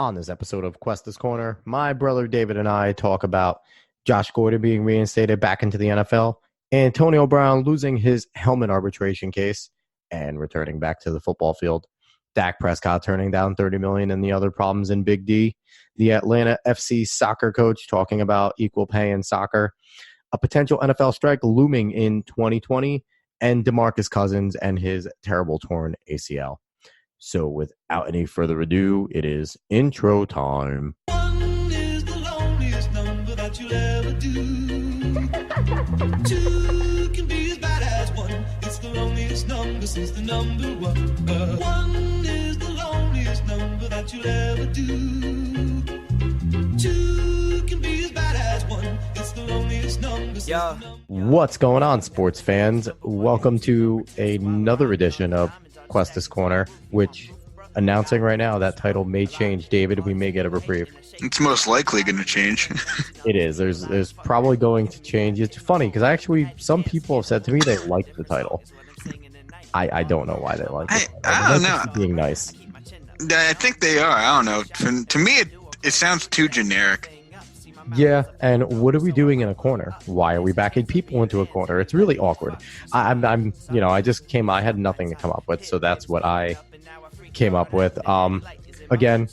On this episode of Cuestas Corner, my brother David and I talk about Josh Gordon being reinstated back into the NFL, Antonio Brown losing his helmet arbitration case and returning back to the football field, Dak Prescott turning down $30 million and the other problems in Big D, the Atlanta FC soccer coach talking about equal pay in soccer, a potential NFL strike looming in 2020, and DeMarcus Cousins and his terrible torn ACL. So without any further ado, it is intro time. One is the loneliest number that you'll ever do. Two can be as bad as one. It's the loneliest number since the number one. One is the loneliest number that you'll ever do. Two can be as bad as one. It's the loneliest number since the number one. What's going on, sports fans? Welcome to another edition of Cuestas Corner, which announcing right now that title may change. David, we may get a reprieve. It's most likely going to change. It is. There's probably going to change. It's funny because some people have said to me they like the title. I don't know why they like it. I don't know. Being nice. I think they are. I don't know. To me, it sounds too generic. Yeah, and what are we doing in a corner? Why are we backing people into a corner? It's really awkward. I had nothing to come up with, so that's what I came up with. Again,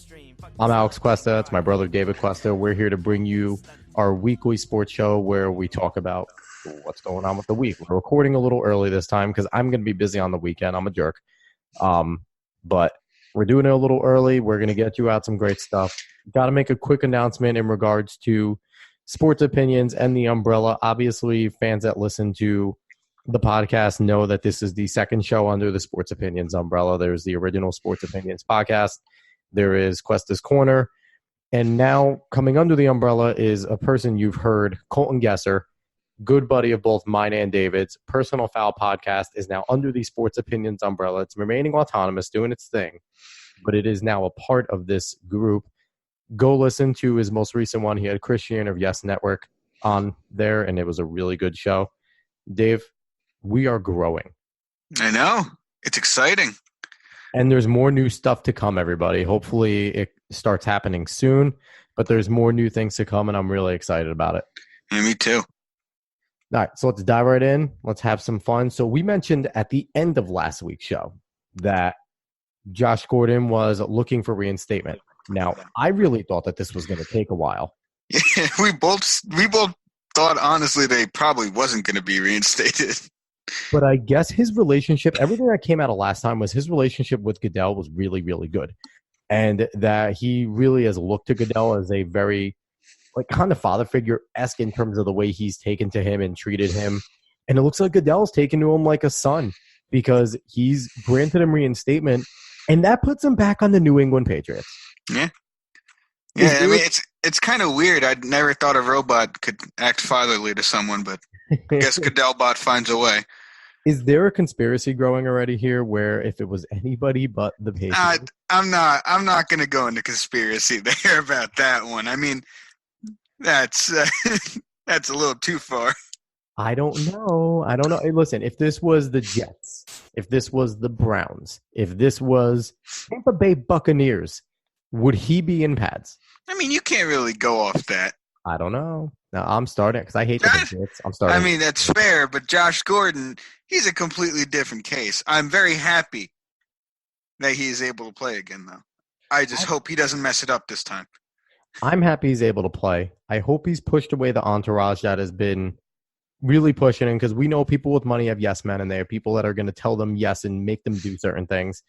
I'm Alex Cuesta. It's my brother David Cuesta. We're here to bring you our weekly sports show where we talk about what's going on with the week. We're recording a little early this time because I'm going to be busy on the weekend. I'm a jerk. But we're doing it a little early. We're going to get you out some great stuff. Got to make a quick announcement in regards to sports opinions and the umbrella. Obviously, fans that listen to the podcast know that this is the second show under the Sports Opinions umbrella. There's the original Sports Opinions podcast. There is Cuesta's Corner. And now coming under the umbrella is a person you've heard, Colton Gesser, good buddy of both mine and David's. Personal Foul podcast is now under the Sports Opinions umbrella. It's remaining autonomous, doing its thing, but it is now a part of this group. Go listen to his most recent one. He had Christian of Yes Network on there, and it was a really good show. Dave, we are growing. I know. It's exciting. And there's more new stuff to come, everybody. Hopefully it starts happening soon, but there's more new things to come, and I'm really excited about it. Yeah, me too. All right, so let's dive right in. Let's have some fun. So we mentioned at the end of last week's show that Josh Gordon was looking for reinstatement. Now, I really thought that this was going to take a while. Yeah, we both thought, honestly, they probably wasn't going to be reinstated. But I guess his relationship, everything that came out of last time was his relationship with Goodell was really, really good. And that he really has looked to Goodell as a very, kind of father figure-esque in terms of the way he's taken to him and treated him. And it looks like Goodell's taken to him like a son because he's granted him reinstatement, and that puts him back on the New England Patriots. Yeah. Yeah, I mean, it's kind of weird. I'd never thought a robot could act fatherly to someone, but I guess Goodellbot finds a way. Is there a conspiracy growing already here where if it was anybody but the Patriots? I'm not going to go into conspiracy there about that one. I mean, that's that's a little too far. I don't know. Hey, listen, if this was the Jets, if this was the Browns, if this was Tampa Bay Buccaneers, would he be in pads? I mean, you can't really go off that. I don't know. Now, I'm starting because I hate the Patriots. I'm starting. I mean, that's fair, but Josh Gordon, he's a completely different case. I'm very happy that he is able to play again, though. I just hope he doesn't mess it up this time. I'm happy he's able to play. I hope he's pushed away the entourage that has been really pushing him because we know people with money have yes men, and they are people that are going to tell them yes and make them do certain things.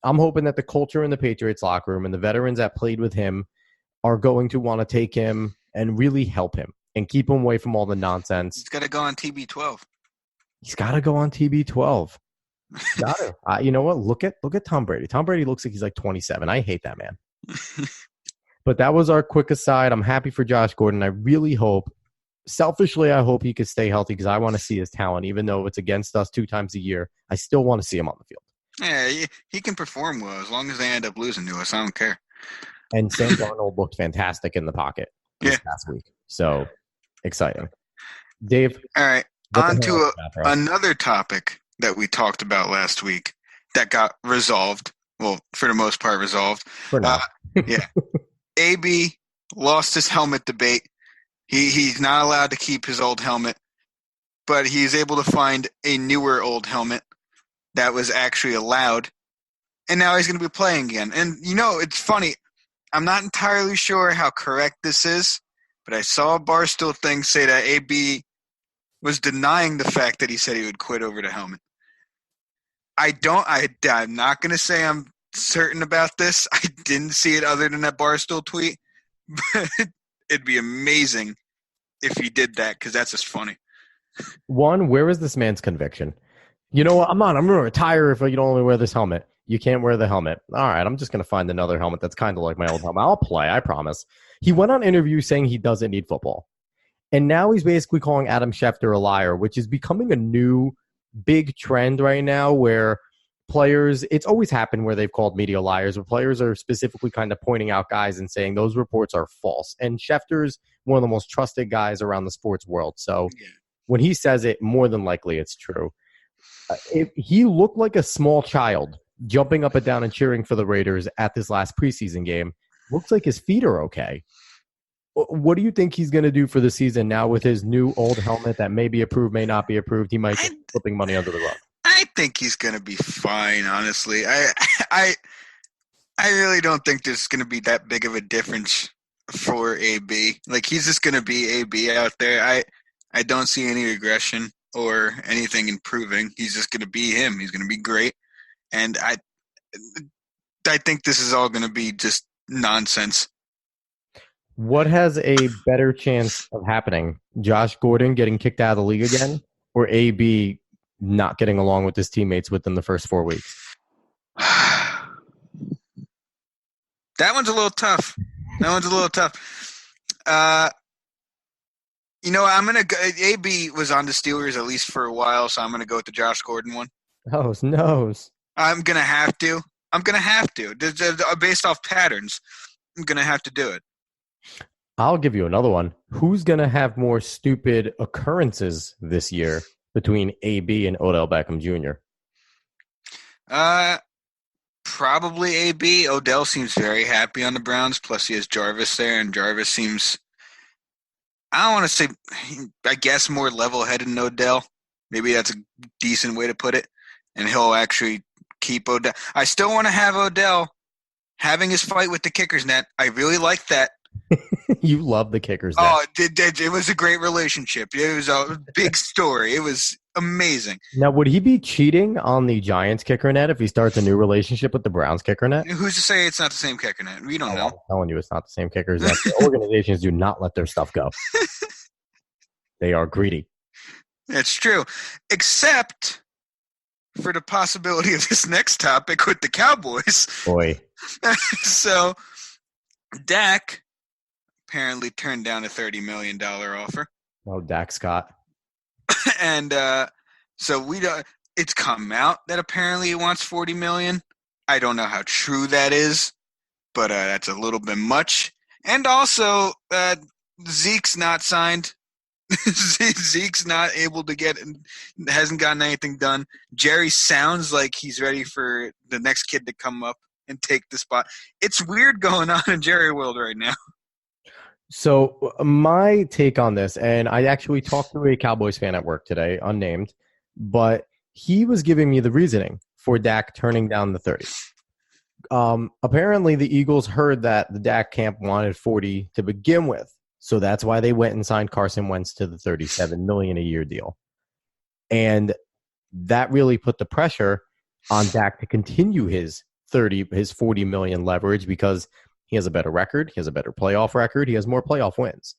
I'm hoping that the culture in the Patriots locker room and the veterans that played with him are going to want to take him and really help him and keep him away from all the nonsense. He's got to go on TB12. He's got to go on TB12. Got to. You know what? Look at Tom Brady. Tom Brady looks like he's like 27. I hate that man. But that was our quick aside. I'm happy for Josh Gordon. I really hope, selfishly, I hope he could stay healthy because I want to see his talent. Even though it's against us 2 times a year, I still want to see him on the field. Yeah, he can perform well as long as they end up losing to us. I don't care. And Sam Darnold looked fantastic in the pocket this past week. So exciting. Dave. All right. On to another topic that we talked about last week that got resolved. Well, for the most part, resolved. For now. Yeah. AB lost his helmet debate. He's not allowed to keep his old helmet, but he's able to find a newer old helmet that was actually allowed, and now he's going to be playing again. And, it's funny. I'm not entirely sure how correct this is, but I saw a Barstool thing say that AB was denying the fact that he said he would quit over the helmet. I'm not going to say I'm certain about this. I didn't see it other than that Barstool tweet, but it'd be amazing if he did that, because that's just funny. One, where is this man's conviction? You know what? I'm going to retire if you don't only wear this helmet. You can't wear the helmet. All right, I'm just going to find another helmet that's kind of like my old helmet. I'll play, I promise. He went on interview saying he doesn't need football. And now he's basically calling Adam Schefter a liar, which is becoming a new big trend right now where players, it's always happened where they've called media liars, but players are specifically kind of pointing out guys and saying those reports are false. And Schefter's one of the most trusted guys around the sports world. So when he says it, more than likely it's true. He looked like a small child jumping up and down and cheering for the Raiders at this last preseason game. Looks like his feet are okay. What do you think he's going to do for the season now with his new old helmet that may be approved, may not be approved? He might be flipping money under the rug. I think he's going to be fine, honestly. I really don't think there's going to be that big of a difference for AB. Like, he's just going to be AB out there. I don't see any regression or anything improving. He's just going to be him. He's going to be great. And I think this is all going to be just nonsense. What has a better chance of happening? Josh Gordon getting kicked out of the league again, or AB not getting along with his teammates within the first 4 weeks? That one's a little tough. I'm going to go. AB was on the Steelers at least for a while, so I'm going to go with the Josh Gordon one. Oh, nose. I'm going to have to. Based off patterns, I'm going to have to do it. I'll give you another one. Who's going to have more stupid occurrences this year between AB and Odell Beckham Jr.? Probably AB. Odell seems very happy on the Browns. Plus, he has Jarvis there, and Jarvis seems, I don't want to say, I guess, more level-headed than Odell. Maybe that's a decent way to put it. And he'll actually keep Odell. I still want to have Odell having his fight with the kicker's net. I really like that. You love the kickers. Oh, it was a great relationship. It was a big story. It was amazing. Now, would he be cheating on the Giants kicker net if he starts a new relationship with the Browns kicker net? Who's to say it's not the same kicker net? We don't know. I'm telling you, it's not the same kickers net. The organizations do not let their stuff go. They are greedy. It's true. Except for the possibility of this next topic with the Cowboys. Boy. So, Dak apparently turned down a $30 million offer. Oh, Dak Scott. And so it's come out that apparently he wants $40 million. I don't know how true that is, but that's a little bit much. And also, Zeke's not signed. Zeke's not able to hasn't gotten anything done. Jerry sounds like he's ready for the next kid to come up and take the spot. It's weird going on in Jerry world right now. So my take on this, and I actually talked to a Cowboys fan at work today, unnamed, but he was giving me the reasoning for Dak turning down the 30. Apparently the Eagles heard that the Dak camp wanted 40 to begin with. So that's why they went and signed Carson Wentz to the $37 million a year deal. And that really put the pressure on Dak to continue his $40 million leverage because he has a better record. He has a better playoff record. He has more playoff wins.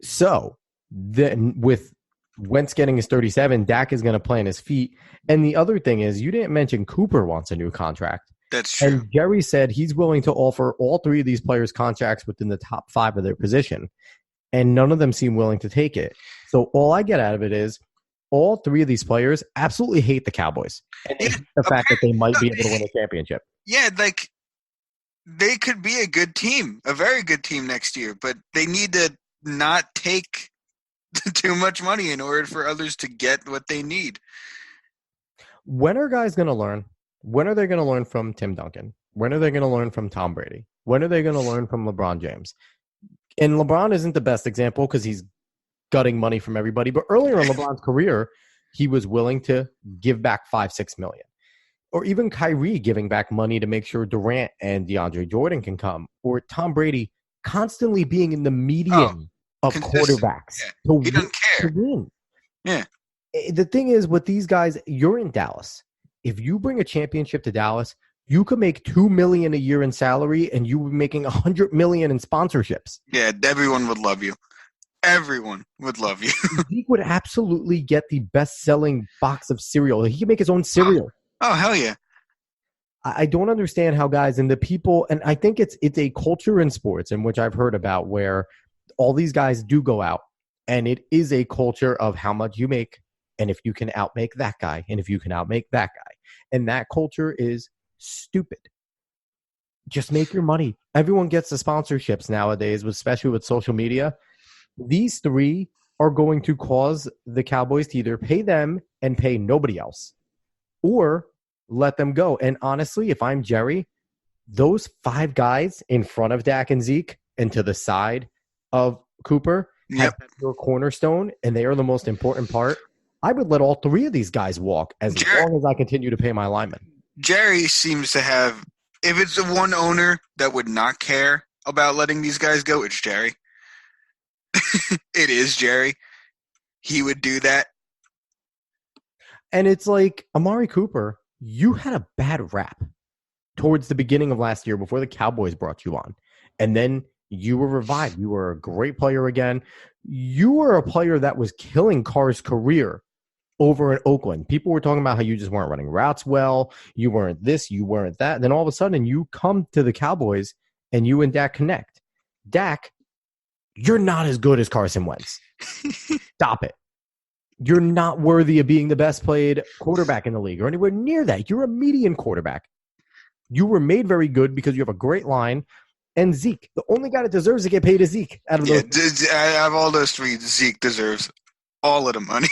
So then with Wentz getting his 37, Dak is going to play on his feet. And the other thing is, you didn't mention Cooper wants a new contract. That's true. And Jerry said he's willing to offer all three of these players contracts within the top 5 of their position. And none of them seem willing to take it. So all I get out of it is all 3 of these players absolutely hate the Cowboys. And they hate the fact that they might be able to win a championship. Yeah, like they could be a good team, a very good team next year, but they need to not take too much money in order for others to get what they need. When are guys going to learn? When are they going to learn from Tim Duncan? When are they going to learn from Tom Brady? When are they going to learn from LeBron James? And LeBron isn't the best example because he's gutting money from everybody. But earlier in LeBron's career, he was willing to give back $5-6 million. Or even Kyrie giving back money to make sure Durant and DeAndre Jordan can come. Or Tom Brady constantly being in the median of quarterbacks. Yeah. He doesn't care. To win. Yeah. The thing is, with these guys, you're in Dallas. If you bring a championship to Dallas, you could make $2 million a year in salary, and you were making $100 million in sponsorships. Yeah, everyone would love you. Everyone would love you. He would absolutely get the best-selling box of cereal. He could make his own cereal. Oh, hell yeah. I don't understand how guys and the people, and I think it's a culture in sports in which I've heard about where all these guys do go out, and it is a culture of how much you make, and if you can outmake that guy, and if you can outmake that guy. And that culture is stupid. Just make your money. Everyone gets the sponsorships nowadays, especially with social media. These three are going to cause the Cowboys to either pay them and pay nobody else, or let them go. And honestly, if I'm Jerry, those 5 guys in front of Dak and Zeke and to the side of Cooper have your cornerstone, and they are the most important part. I would let all 3 of these guys walk as long as I continue to pay my linemen. Jerry seems to have, if it's the one owner that would not care about letting these guys go, it's Jerry. It is Jerry. He would do that. And it's like, Amari Cooper, you had a bad rap towards the beginning of last year before the Cowboys brought you on. And then you were revived. You were a great player again. You were a player that was killing Carr's career over in Oakland. People were talking about how you just weren't running routes well. You weren't this, you weren't that. And then all of a sudden you come to the Cowboys and you and Dak connect. Dak, you're not as good as Carson Wentz. Stop it. You're not worthy of being the best played quarterback in the league or anywhere near that. You're a median quarterback. You were made very good because you have a great line. And Zeke, the only guy that deserves to get paid is Zeke. Out of all those 3, Zeke deserves all of the money.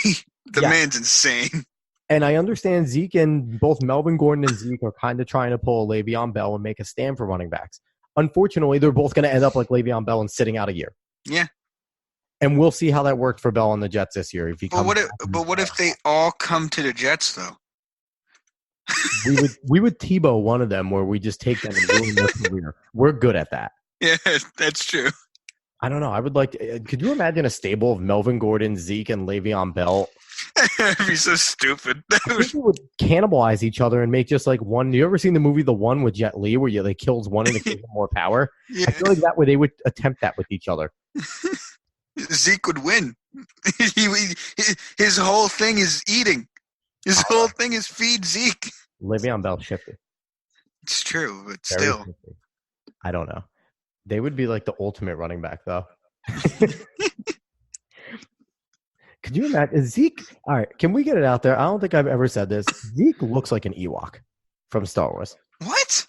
The man's insane. And I understand Zeke and both Melvin Gordon and Zeke are kind of trying to pull a Le'Veon Bell and make a stand for running backs. Unfortunately, they're both going to end up like Le'Veon Bell and sitting out a year. Yeah. And we'll see how that worked for Bell on the Jets this year. If he but what if they all come to the Jets, though? we would Tebow one of them where we just take them and ruin their career. We're good at that. Yeah, that's true. I don't know. I would like to, could you imagine a stable of Melvin Gordon, Zeke, and Le'Veon Bell? That'd be so stupid. They would cannibalize each other and make just like one. You ever seen the movie The One with Jet Li where they kills one and it gives them more power? Yeah. I feel like that way they would attempt that with each other. Zeke would win. His whole thing is eating. His whole thing is feed Zeke. Le'Veon Bell shifty. It's true, but very still. Shifty. I don't know. They would be like the ultimate running back, though. Could you imagine? Zeke, all right, can we get it out there? I don't think I've ever said this. Zeke looks like an Ewok from Star Wars. What?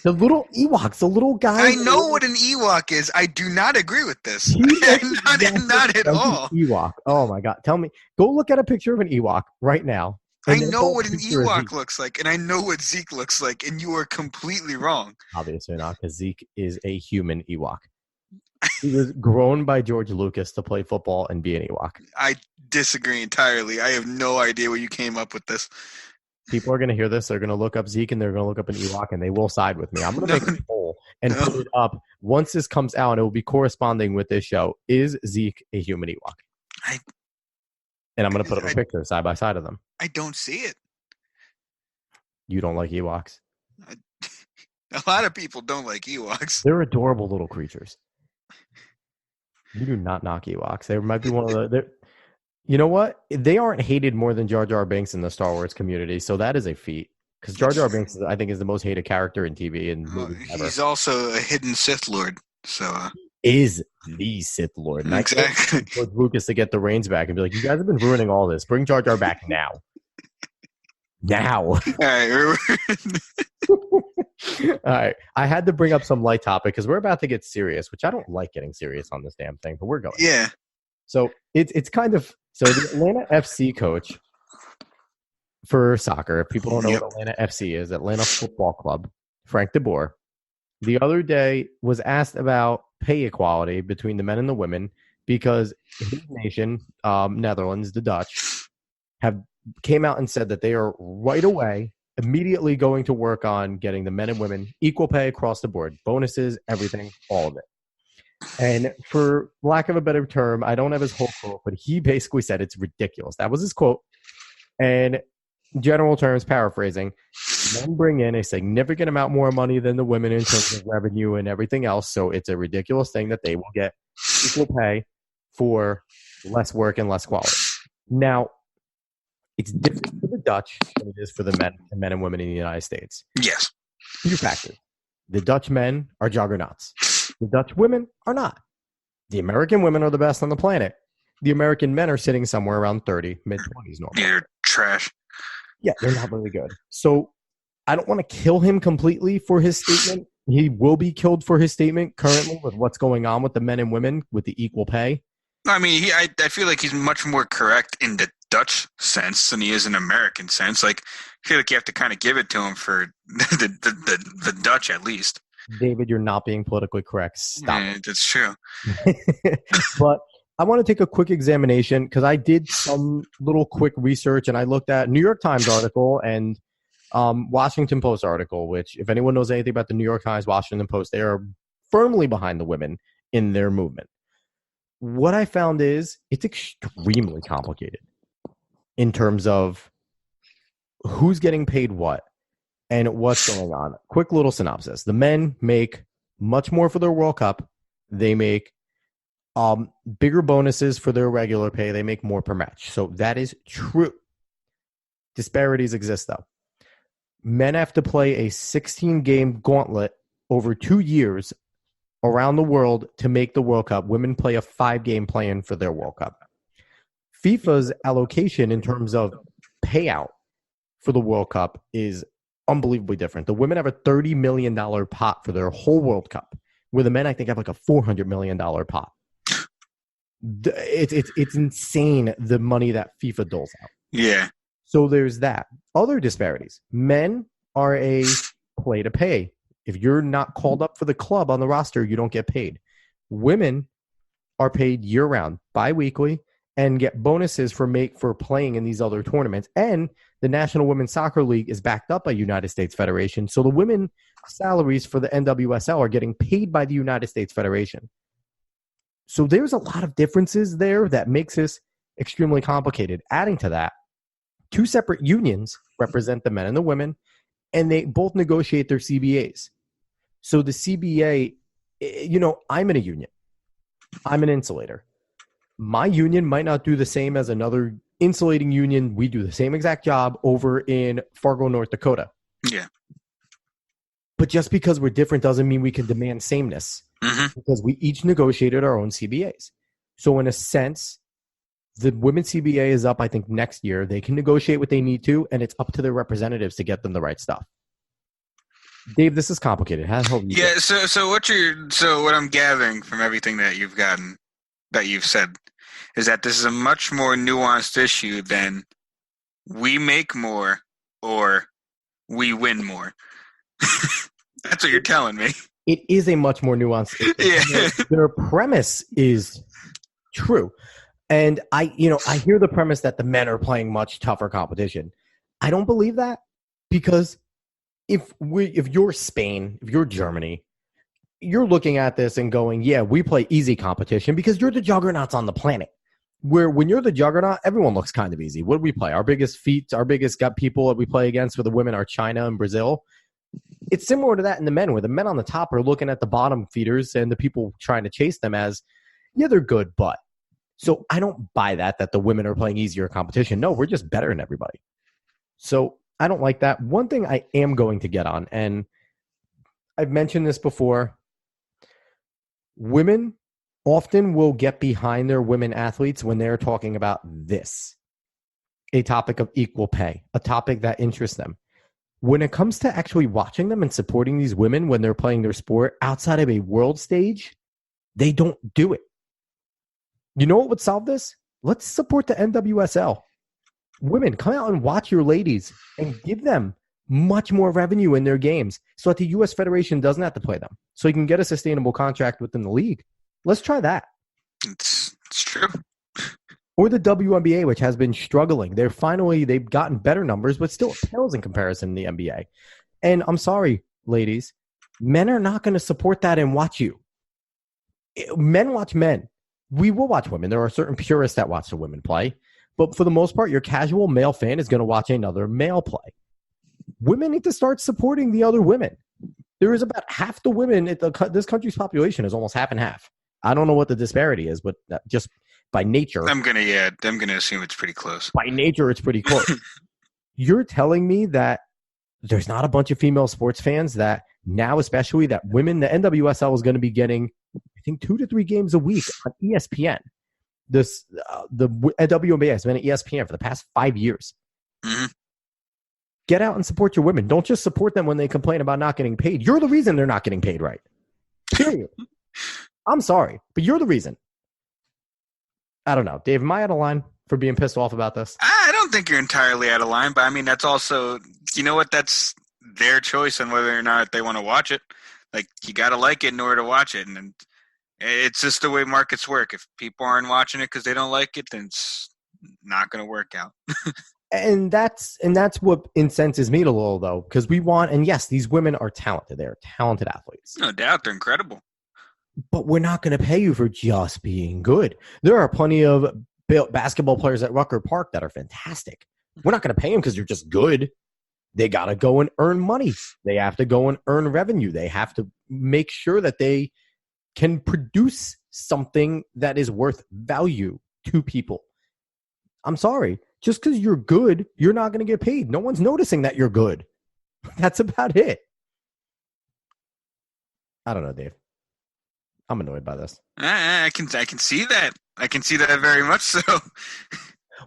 The little Ewoks, the little guy. I know what an Ewok is. I do not agree with this. Not at all. Ewok. Oh, my God. Tell me. Go look at a picture of an Ewok right now. I know what an Ewok looks like, and I know what Zeke looks like, and you are completely wrong. Obviously not, because Zeke is a human Ewok. He was grown by George Lucas to play football and be an Ewok. I disagree entirely. I have no idea where you came up with this. People are going to hear this. They're going to look up Zeke, and they're going to look up an Ewok, and they will side with me. I'm going to make a poll and put it up once this comes out, and it will be corresponding with this show. Is Zeke a human Ewok? And I'm going to put up a picture side by side of them. I don't see it. You don't like Ewoks? A lot of people don't like Ewoks. They're adorable little creatures. You do not knock Ewoks. They might be one of the... You know what? They aren't hated more than Jar Jar Binks in the Star Wars community, so that is a feat. Because Jar Jar Binks, I think, is the most hated character in TV and movies ever. He's also a hidden Sith Lord, so... Is the Sith Lord. And exactly. George Lucas to get the reins back and be like, you guys have been ruining all this. Bring Jar Jar back now. Now. All right. All right. I had to bring up some light topic because we're about to get serious, which I don't like getting serious on this damn thing, but we're going. Yeah. So it's kind of so the Atlanta FC coach for soccer. If people don't know what Atlanta FC is, Atlanta Football Club, Frank DeBoer, the other day was asked about pay equality between the men and the women because his nation, Netherlands, the Dutch, have came out and said that they are right away, immediately going to work on getting the men and women equal pay across the board, bonuses, everything, all of it. And for lack of a better term, I don't have his whole quote, but he basically said it's ridiculous. That was his quote. And general terms, paraphrasing, men bring in a significant amount more money than the women in terms of revenue and everything else. So it's a ridiculous thing that they will get equal pay for less work and less quality. Now, it's different for the Dutch than it is for the men and women in the United States. Yes. Few factors. The Dutch men are juggernauts. The Dutch women are not. The American women are the best on the planet. The American men are sitting somewhere around 30, mid-20s normally. They're trash. Yeah, they're not really good. So I don't want to kill him completely for his statement. He will be killed for his statement currently with what's going on with the men and women with the equal pay. I mean, I feel like he's much more correct in the Dutch sense than he is in American sense. Like, I feel like you have to kind of give it to him for the Dutch at least. David, you're not being politically correct. Stop. Yeah, that's true. But I want to take a quick examination because I did some little quick research and I looked at New York Times article and Washington Post article, which if anyone knows anything about the New York Times, Washington Post, they are firmly behind the women in their movement. What I found is it's extremely complicated in terms of who's getting paid what and what's going on. Quick little synopsis. The men make much more for their World Cup. They make bigger bonuses for their regular pay. They make more per match. So that is true. Disparities exist, though. Men have to play a 16-game gauntlet over 2 years around the world to make the World Cup. Women play a 5-game play-in for their World Cup. FIFA's allocation in terms of payout for the World Cup is unbelievably different. The women have a $30 million pot for their whole World Cup, where the men, I think, have like a $400 million pot. It's insane, the money that FIFA doles out. Yeah. So there's that. Other disparities. Men are a play to pay. If you're not called up for the club on the roster, you don't get paid. Women are paid year-round, bi-weekly, and get bonuses for playing in these other tournaments. And the National Women's Soccer League is backed up by United States Federation. So the women salaries for the NWSL are getting paid by the United States Federation. So there's a lot of differences there that makes this extremely complicated. Adding to that, 2 separate unions represent the men and the women, and they both negotiate their CBAs. So the CBA, I'm in a union. I'm an insulator. My union might not do the same as another insulating union. We do the same exact job over in Fargo, North Dakota. Yeah. But just because we're different doesn't mean we can demand sameness, because we each negotiated our own CBAs. So in a sense, the women's CBA is up, I think, next year. They can negotiate what they need to, and it's up to their representatives to get them the right stuff. Dave, this is complicated. Yeah. So what I'm gathering from everything that you've said is that this is a much more nuanced issue than we make more or we win more. That's what you're telling me. It is a much more nuanced issue. Yeah. Their premise is true. And I hear the premise that the men are playing much tougher competition. I don't believe that, because if you're Spain, if you're Germany, you're looking at this and going, yeah, we play easy competition because you're the juggernauts on the planet. Where when you're the juggernaut, everyone looks kind of easy. What do we play? Our biggest people that we play against for the women are China and Brazil. It's similar to that in the men, where the men on the top are looking at the bottom feeders and the people trying to chase them as, yeah, they're good, but. So I don't buy that the women are playing easier competition. No, we're just better than everybody. So I don't like that. One thing I am going to get on, and I've mentioned this before, women often will get behind their women athletes when they're talking about this, a topic of equal pay, a topic that interests them. When it comes to actually watching them and supporting these women when they're playing their sport outside of a world stage, they don't do it. You know what would solve this? Let's support the NWSL. Women, come out and watch your ladies and give them much more revenue in their games so that the U.S. Federation doesn't have to play them. So you can get a sustainable contract within the league. Let's try that. It's true. Or the WNBA, which has been struggling. They've gotten better numbers, but still it pales in comparison to the NBA. And I'm sorry, ladies, men are not going to support that and watch you. Men watch men. We will watch women. There are certain purists that watch the women play. But for the most part, your casual male fan is going to watch another male play. Women need to start supporting the other women. There is about half the women. This country's population is almost half and half. I don't know what the disparity is, but just by nature. I'm gonna assume it's pretty close. By nature, it's pretty close. You're telling me that there's not a bunch of female sports fans that now, especially that women, the NWSL is going to be getting, I think, 2 to 3 games a week on ESPN. The WNBA has been at ESPN for the past 5 years. Mm-hmm. Get out and support your women. Don't just support them when they complain about not getting paid. You're the reason they're not getting paid right. Period. I'm sorry, but you're the reason. I don't know. Dave, am I out of line for being pissed off about this? I don't think you're entirely out of line, but I mean, that's also, you know what, that's their choice on whether or not they want to watch it. Like, you got to like it in order to watch it. And it's just the way markets work. If people aren't watching it because they don't like it, then it's not going to work out. And that's what incenses me a little, though, because we want, and yes, these women are talented. They're talented athletes. No doubt. They're incredible. But we're not going to pay you for just being good. There are plenty of basketball players at Rucker Park that are fantastic. We're not going to pay them because they're just good. They got to go and earn money. They have to go and earn revenue. They have to make sure that they can produce something that is worth value to people. I'm sorry. Just because you're good, you're not going to get paid. No one's noticing that you're good. That's about it. I don't know, Dave. I'm annoyed by this. I can see that. I can see that very much so.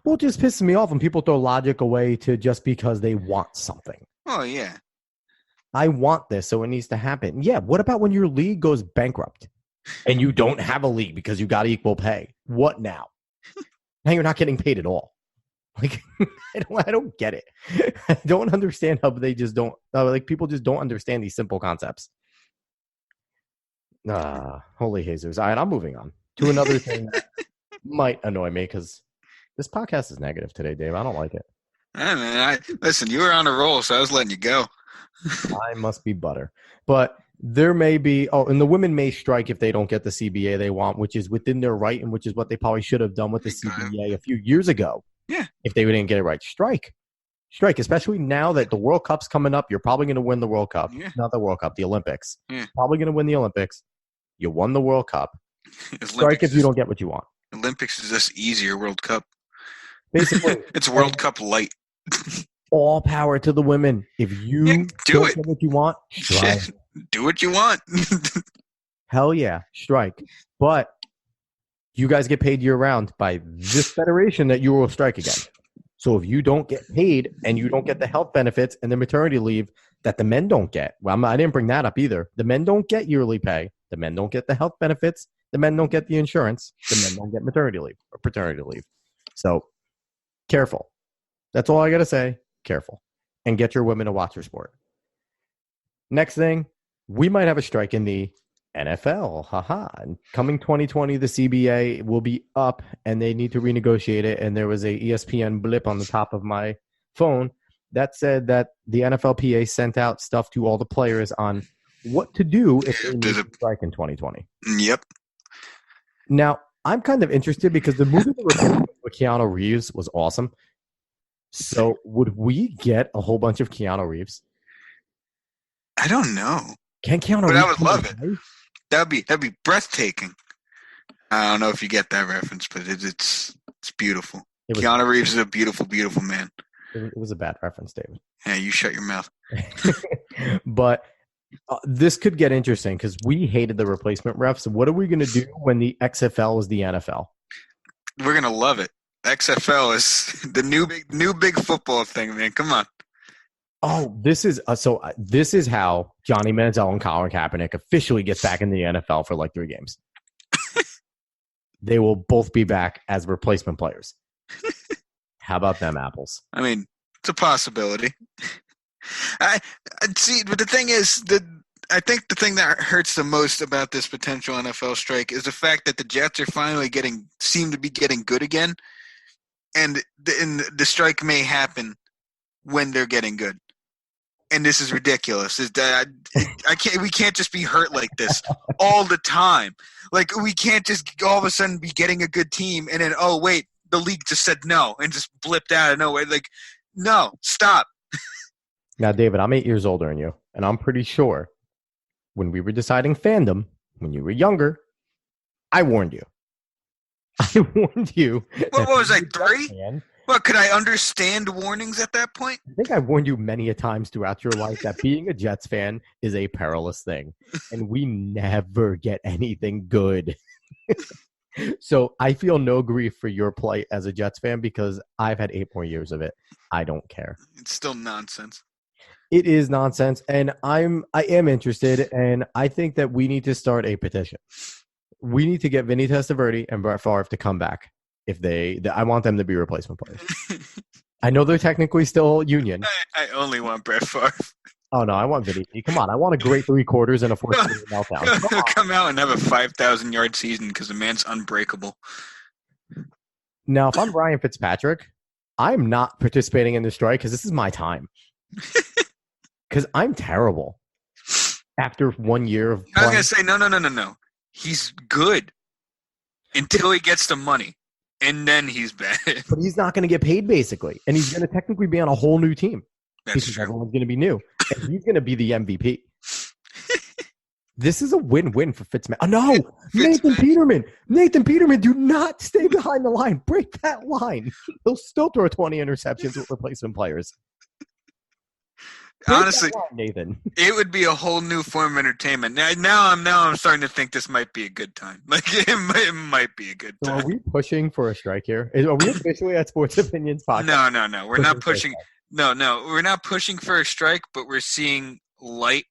Well, it just pisses me off when people throw logic away to just because they want something. Oh, yeah. I want this, so it needs to happen. Yeah, what about when your league goes bankrupt and you don't have a league because you got equal pay? What now? Now you're not getting paid at all. Like, I don't get it. I don't understand how they just don't, people just don't understand these simple concepts. Holy Jesus. All right, I'm moving on to another thing that might annoy me because this podcast is negative today, Dave. I don't like it. Hey, man, listen, you were on a roll, so I was letting you go. I must be butter. But there may be, and the women may strike if they don't get the CBA they want, which is within their right and which is what they probably should have done with the CBA a few years ago. Yeah. If they didn't get it right. Strike, especially now that the World Cup's coming up. You're probably going to win the World Cup. Yeah. Not the World Cup, the Olympics. Yeah. Probably going to win the Olympics. You won the World Cup. Strike if you don't get what you want. Olympics is just easier World Cup. Basically. It's World Cup light. All power to the women. If you don't get what you want, strike. Do what you want. Hell yeah, strike. But you guys get paid year-round by this federation that you will strike again. So if you don't get paid and you don't get the health benefits and the maternity leave that the men don't get, well, I didn't bring that up either. The men don't get yearly pay. The men don't get the health benefits. The men don't get the insurance. The men don't get maternity leave or paternity leave. So careful. That's all I got to say. Careful. And get your women to watch your sport. Next thing, we might have a strike in the NFL. And coming 2020, the CBA will be up and they need to renegotiate it. And there was a ESPN blip on the top of my phone that said that the NFLPA sent out stuff to all the players on what to do if they need to strike in 2020. Yep. Now, I'm kind of interested because the movie with Keanu Reeves was awesome. So would we get a whole bunch of Keanu Reeves? I don't know. Can Keanu But Reeves I would love it. That'd be breathtaking. I don't know if you get that reference, but it's beautiful. Keanu Reeves is a beautiful, beautiful man. It was a bad reference, David. Yeah, you shut your mouth. But this could get interesting because we hated the replacement refs. What are we going to do when the XFL is the NFL? We're going to love it. XFL is the new big football thing, man. Come on. Oh, this is how Johnny Manziel and Colin Kaepernick officially gets back in the NFL for like 3 games. They will both be back as replacement players. How about them apples? I mean, it's a possibility. I see, but the thing is that I think the thing that hurts the most about this potential NFL strike is the fact that the Jets are finally seem to be getting good again, and the strike may happen when they're getting good. And this is ridiculous. Is that we can't just be hurt like this all the time. Like, we can't just all of a sudden be getting a good team and then, oh wait, the league just said no and just blipped out of nowhere. Like, no, stop. Now, David, I'm 8 years older than you, and I'm pretty sure when we were deciding fandom, when you were younger, I warned you. I warned you. What was I, 3? What, could I understand warnings at that point? I think I warned you many a times throughout your life that being a Jets fan is a perilous thing, and we never get anything good. So I feel no grief for your plight as a Jets fan because I've had 8 more years of it. I don't care. It's still nonsense. It is nonsense, and I am interested, and I think that we need to start a petition. We need to get Vinny Testaverde and Brett Favre to come back. I want them to be replacement players. I know they're technically still union. I only want Brett Favre. Oh no, I want Vinny. Come on, I want a great 3 quarters and a 4th quarter meltdown. He'll come out and have a 5,000-yard season because the man's unbreakable. Now, if I'm Ryan Fitzpatrick, I'm not participating in the strike because this is my time. Because I'm terrible. After 1 year of I was going to say, no. He's good until he gets the money, and then he's bad. But he's not going to get paid, basically. And he's going to technically be on a whole new team. That's because true. Everyone's going to be new. And he's going to be the MVP. This is a win-win for Fitzmagic. Oh, no! Nathan Peterman! Nathan Peterman, do not stay behind the line. Break that line. He'll still throw 20 interceptions with replacement players. Honestly, line, Nathan. It would be a whole new form of entertainment. Now I'm starting to think this might be a good time. Like, it might be a good time. So are we pushing for a strike here? Are we officially at Sports Opinions Podcast? No. We're not pushing. No. We're not pushing for a strike, but we're seeing light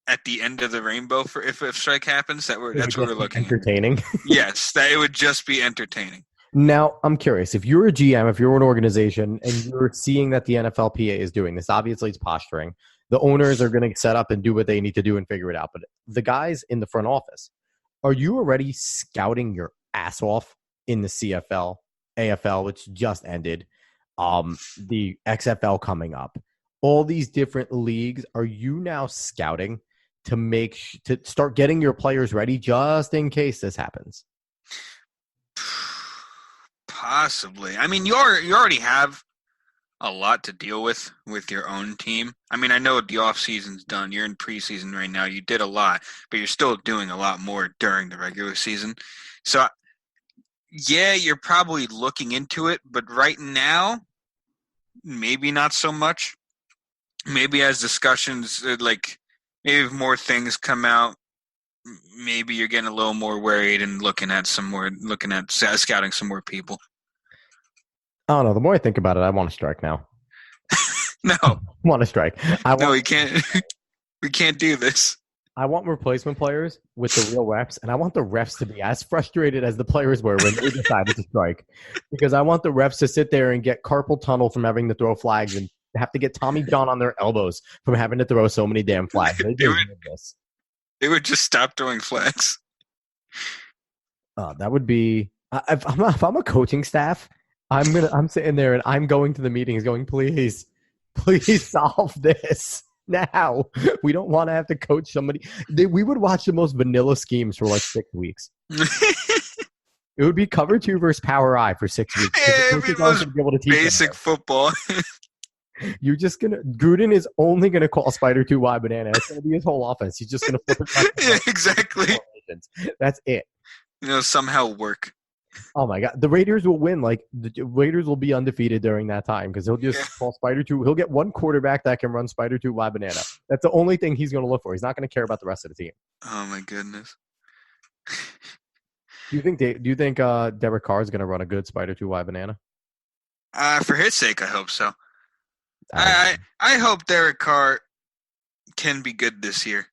at the end of the rainbow for if strike happens. That's what we're looking at. Entertaining. Yes, that it would just be entertaining. Now, I'm curious. If you're a GM, if you're an organization, and you're seeing that the NFLPA is doing this, obviously it's posturing. The owners are going to set up and do what they need to do and figure it out. But the guys in the front office, are you already scouting your ass off in the CFL, AFL, which just ended, the XFL coming up, all these different leagues? Are you now scouting to to start getting your players ready just in case this happens? Possibly. I mean, you already have a lot to deal with your own team. I mean, I know the off season's done. You're in preseason right now. You did a lot, but you're still doing a lot more during the regular season. So, yeah, you're probably looking into it, but right now, maybe not so much. Maybe as discussions, maybe if more things come out, maybe you're getting a little more worried and looking at scouting some more people. I don't know. The more I think about it, I want to strike now. No. I want to strike. We can't. We can't do this. I want replacement players with the real refs, and I want the refs to be as frustrated as the players were when they decided to strike. Because I want the refs to sit there and get carpal tunnel from having to throw flags and have to get Tommy John on their elbows from having to throw so many damn flags. They would just stop throwing flags. That would be if I'm a coaching staff, I'm sitting there and I'm going to the meetings going, please solve this now. We don't want to have to coach somebody. We would watch the most vanilla schemes for like 6 weeks. It would be cover 2 versus power I for 6 weeks. Yeah, it was basic football. You're just Gruden is only gonna call Spider 2 Y banana. It's gonna be his whole offense. He's just gonna flip it. Yeah, exactly. That's it. Somehow work. Oh my God, the Raiders will win. Like the Raiders will be undefeated during that time because he'll just call Spider 2. He'll get one quarterback that can run Spider 2 Y banana. That's the only thing he's gonna look for. He's not gonna care about the rest of the team. Oh my goodness. Do you think Derek Carr is gonna run a good Spider 2 Y banana? For his sake, I hope so. I hope Derek Carr can be good this year.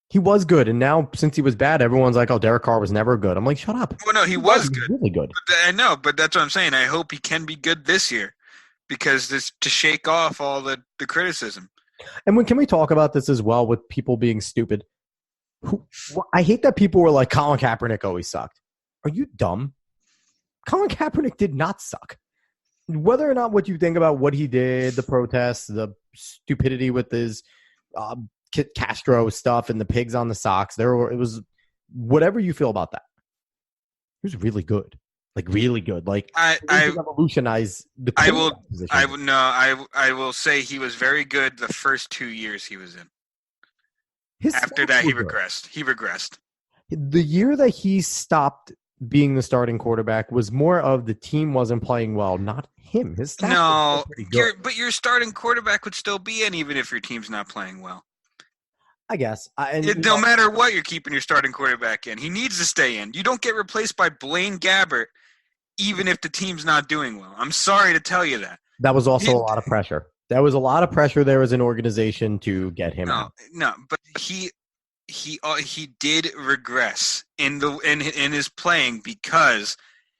He was good, and now since he was bad, everyone's like, "Oh, Derek Carr was never good." I'm like, "Shut up." Well, no, he was good. Really good. I know, but that's what I'm saying. I hope he can be good this year because this to shake off all the criticism. And can we talk about this as well with people being stupid? I hate that people were like, Colin Kaepernick always sucked. Are you dumb? Colin Kaepernick did not suck. Whether or not what you think about what he did, the protests, the stupidity with his Castro stuff and the pigs on the socks, it was whatever you feel about that. He was really good. Like really good. Like I revolutionize the position. I will say he was very good the first 2 years he was in. After that, he regressed. The year that he stopped being the starting quarterback was more of the team wasn't playing well, not him. His stats were pretty good. But your starting quarterback would still be in even if your team's not playing well. I guess. No matter what, you're keeping your starting quarterback in. He needs to stay in. You don't get replaced by Blaine Gabbert even if the team's not doing well. I'm sorry to tell you that. That was also a lot of pressure. There was a lot of pressure there as an organization to get him out. No, but he did regress in his playing because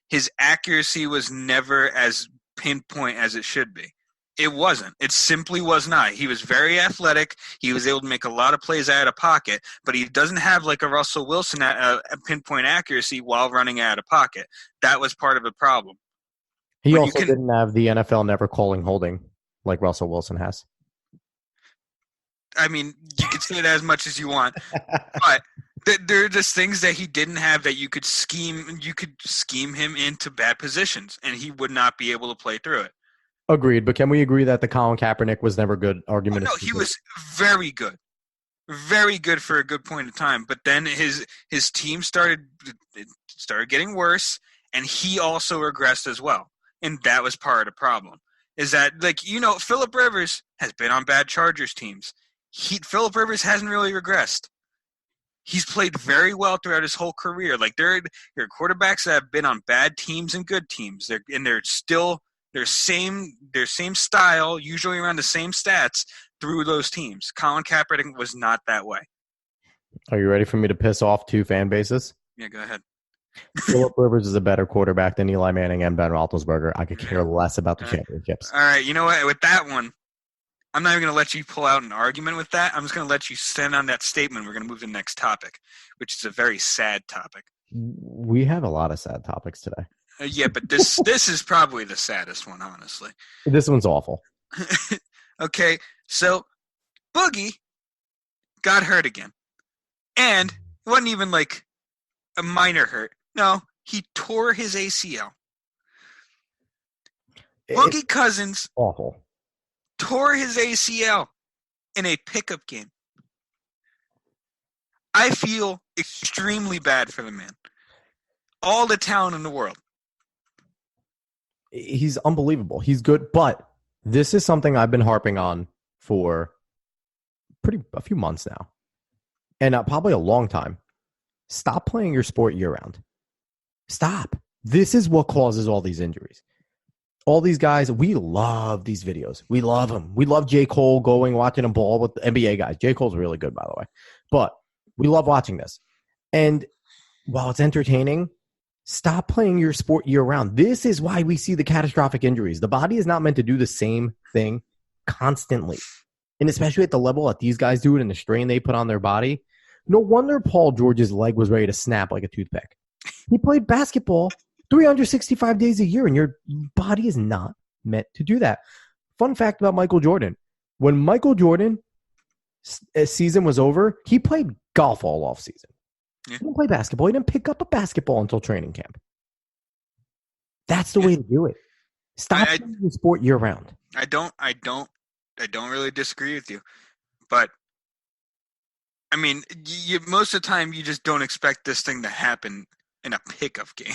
his accuracy was never as pinpoint as it should be. It wasn't. It simply was not. He was very athletic. He was able to make a lot of plays out of pocket, but he doesn't have like a Russell Wilson a pinpoint accuracy while running out of pocket. That was part of the problem. He also didn't have the NFL never calling holding like Russell Wilson has. I mean, you can say that as much as you want, but there are just things that he didn't have that you could scheme him into bad positions, and he would not be able to play through it. Agreed, but can we agree that the Colin Kaepernick was never good argument? No, he was very good for a good point of time. But then his team started getting worse, and he also regressed as well. And that was part of the problem. Is that Phillip Rivers has been on bad Chargers teams. Phillip Rivers hasn't really regressed. He's played very well throughout his whole career. Like there are quarterbacks that have been on bad teams and good teams. They're still their same style, usually around the same stats through those teams. Colin Kaepernick was not that way. Are you ready for me to piss off two fan bases? Yeah, go ahead. Phillip Rivers is a better quarterback than Eli Manning and Ben Roethlisberger. I could care less about the championships. All right, you know what? With that one, I'm not even going to let you pull out an argument with that. I'm just going to let you stand on that statement. We're going to move to the next topic, which is a very sad topic. We have a lot of sad topics today. Yeah, but this is probably the saddest one, honestly. This one's awful. Okay, so Boogie got hurt again. And it wasn't even like a minor hurt. No, he tore his ACL. Boogie Cousins awful. Tore his ACL in a pickup game. I feel extremely bad for the man. All the talent in the world. He's unbelievable. He's good, but this is something I've been harping on for a few months now, and probably a long time. Stop playing your sport year-round. Stop. This is what causes all these injuries. All these guys, we love these videos. We love them. We love J. Cole watching a ball with the NBA guys. J. Cole's really good, by the way. But we love watching this. And while it's entertaining, stop playing your sport year-round. This is why we see the catastrophic injuries. The body is not meant to do the same thing constantly. And especially at the level that these guys do it and the strain they put on their body. No wonder Paul George's leg was ready to snap like a toothpick. He played basketball 365 days a year, and your body is not meant to do that. Fun fact about Michael Jordan. When Michael Jordan's season was over, he played golf all off season. Yeah. He didn't play basketball. He didn't pick up a basketball until training camp. That's the way to do it. Stop playing the sport year round. I don't really disagree with you, but I mean, most of the time you just don't expect this thing to happen in a pickup game.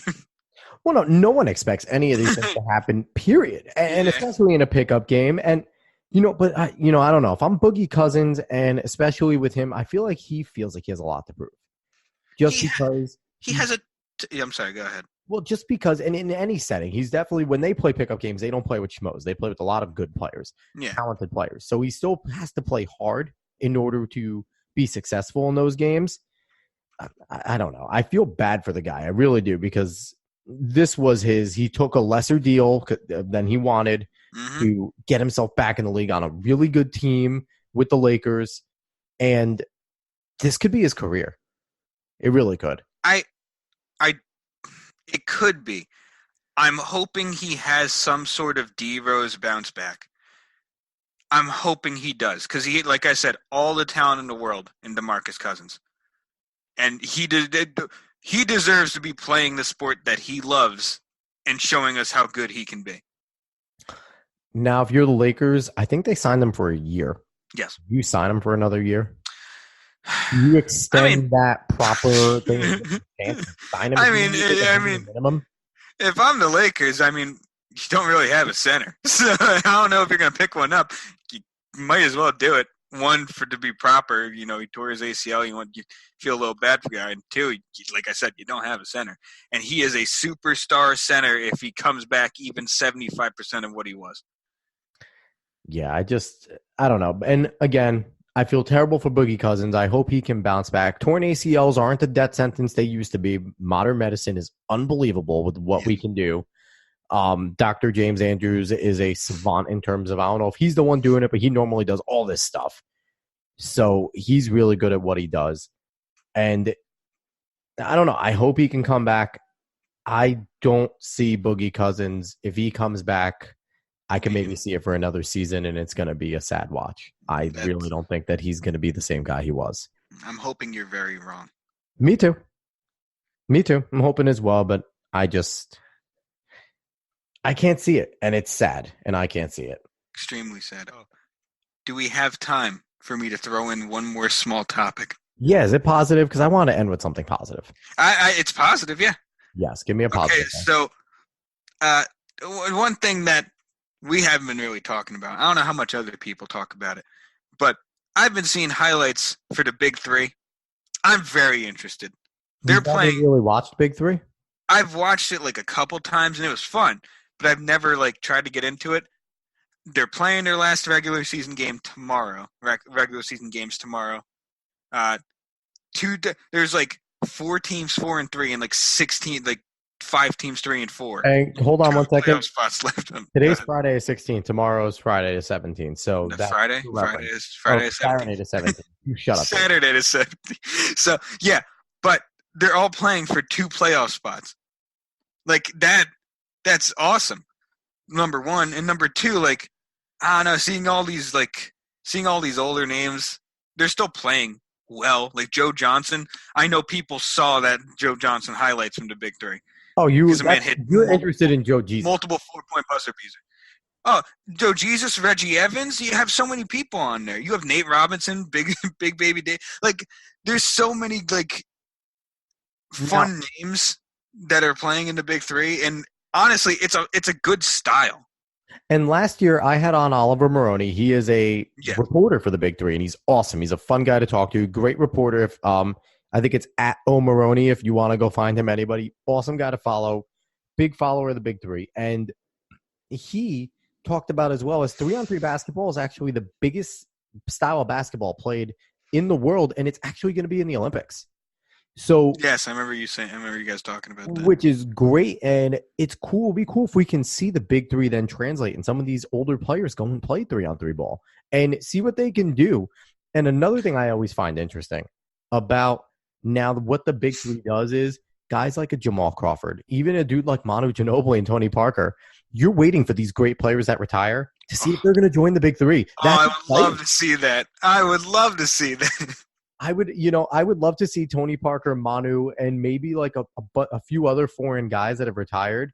Well, no one expects any of these things to happen, period. And especially in a pickup game. And, but I don't know. If I'm Boogie Cousins, and especially with him, I feel like he feels like he has a lot to prove. Because he has I'm sorry, go ahead. Well, just because, and in any setting, he's definitely, when they play pickup games, they don't play with schmoes. They play with a lot of good players, talented players. So he still has to play hard in order to be successful in those games. I don't know. I feel bad for the guy. I really do, because this was he took a lesser deal than he wanted to get himself back in the league on a really good team with the Lakers. And this could be his career. It really could. It could be. I'm hoping he has some sort of D-Rose bounce back. I'm hoping he does because he, like I said, all the talent in the world in DeMarcus Cousins, and he deserves to be playing the sport that he loves and showing us how good he can be. Now, if you're the Lakers, I think they signed him for a year. Yes. You sign him for another year. You extend that proper thing. Sign him minimum. If I'm the Lakers, you don't really have a center. So I don't know if you're going to pick one up. You might as well do it. One, to be proper. He tore his ACL. You feel a little bad for the guy. And two, like I said, you don't have a center. And he is a superstar center if he comes back even 75% of what he was. Yeah, I don't know. And again, I feel terrible for Boogie Cousins. I hope he can bounce back. Torn ACLs aren't the death sentence they used to be. Modern medicine is unbelievable with what we can do. Dr. James Andrews is a savant in terms of, I don't know if he's the one doing it, but he normally does all this stuff. So he's really good at what he does. And I don't know. I hope he can come back. I don't see Boogie Cousins. If he comes back, I can maybe see it for another season, and it's going to be a sad watch. I really don't think that he's going to be the same guy he was. I'm hoping you're very wrong. Me too. I'm hoping as well, but I can't see it, and it's sad, and I can't see it. Extremely sad. Oh. Do we have time for me to throw in one more small topic? Yeah, is it positive? Because I want to end with something positive. It's positive, yeah. Yes, give me a positive. Okay, so one thing that we haven't been really talking about, I don't know how much other people talk about it, but I've been seeing highlights for the Big Three. I'm very interested. They're playing. You really watched Big Three? I've watched it like a couple times, and it was fun, but I've never tried to get into it. They're playing their last regular season game tomorrow. Regular season games tomorrow. There's 4 teams 4 and 3, and 16 5 teams 3 and 4. Hey, hold on 1 second. Spots left. Today's Friday is 16. Tomorrow's Friday is 17. So that's Friday is 17. Saturday to 17. You shut up. Saturday to 17. So yeah, but they're all playing for 2 playoff spots. That's awesome. Number one, and number two, I don't know, seeing all these older names, they're still playing well. Like Joe Johnson, I know people saw that Joe Johnson highlights from the Big Three. Oh, you're interested in Joe Jesus? Multiple 4-point buzzer beater. Oh, Joe Jesus, Reggie Evans. You have so many people on there. You have Nate Robinson, big baby Dave. There's so many fun names that are playing in the Big Three, and honestly, it's a good style. And last year, I had on Oliver Maroney. He is a reporter for the Big Three, and he's awesome. He's a fun guy to talk to. Great reporter. If I think it's at @OMaroney if you want to go find him. Anybody, awesome guy to follow. Big follower of the Big Three, and he talked about as well as 3-on-3 basketball is actually the biggest style of basketball played in the world, and it's actually going to be in the Olympics. So yes, I remember you guys talking about that. Which is great, and it's cool. It'll be cool if we can see the Big Three then translate, and some of these older players go and play 3-on-3 ball and see what they can do. And another thing I always find interesting about now what the Big Three does is guys like a Jamal Crawford, even a dude like Manu Ginobili and Tony Parker, you're waiting for these great players that retire to see if they're going to join the Big Three. I would love to see that. I would love to see that. I would love to see Tony Parker, Manu, and maybe a few other foreign guys that have retired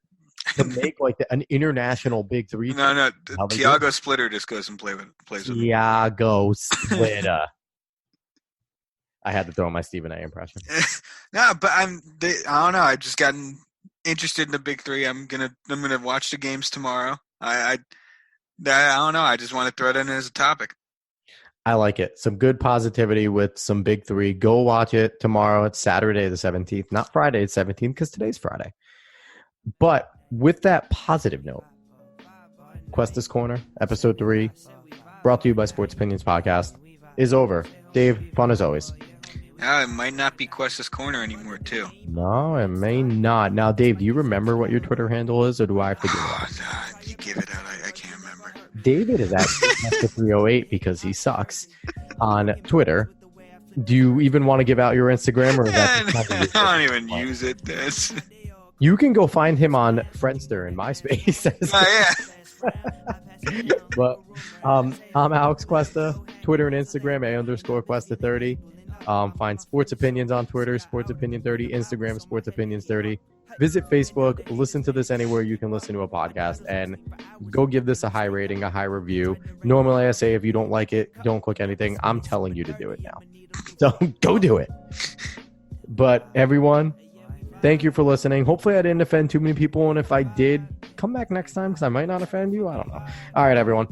to make an international Big Three. No, Tiago Splitter just goes and plays with him. Tiago Splitter. I had to throw my Stephen A. impression. No, but I don't know. I've just gotten interested in the Big Three. I'm gonna watch the games tomorrow. I don't know. I just want to throw it in as a topic. I like it. Some good positivity with some Big Three. Go watch it tomorrow. It's Saturday the 17th, not Friday the 17th, because today's Friday. But with that positive note, Cuestas Corner, Episode 3, brought to you by Sports Opinions Podcast, is over. Dave, fun as always. It might not be Cuestas Corner anymore, too. No, it may not. Now, Dave, do you remember what your Twitter handle is, or do I have to give it out? You give it out. I can't remember. David is at 308 because he sucks on Twitter. Do you even want to give out your Instagram? Or I don't even use it. You can go find him on Friendster and MySpace. Yeah. But I'm Alex Cuesta, Twitter and Instagram, @_Cuesta30. Find Sports Opinions on Twitter, Sports Opinion 30, Instagram, Sports Opinions 30. Visit Facebook, listen to this anywhere you can listen to a podcast, and go give this a high rating, a high review. Normally I say if you don't like it, don't click anything. I'm telling you to do it now. So go do it. But everyone, thank you for listening. Hopefully I didn't offend too many people, and if I did, come back next time because I might not offend you. I don't know. All right, everyone.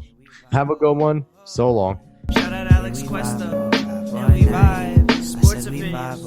Have a good one. So long. Shout out Alex Cuesta. And we vibe. Sports opinions.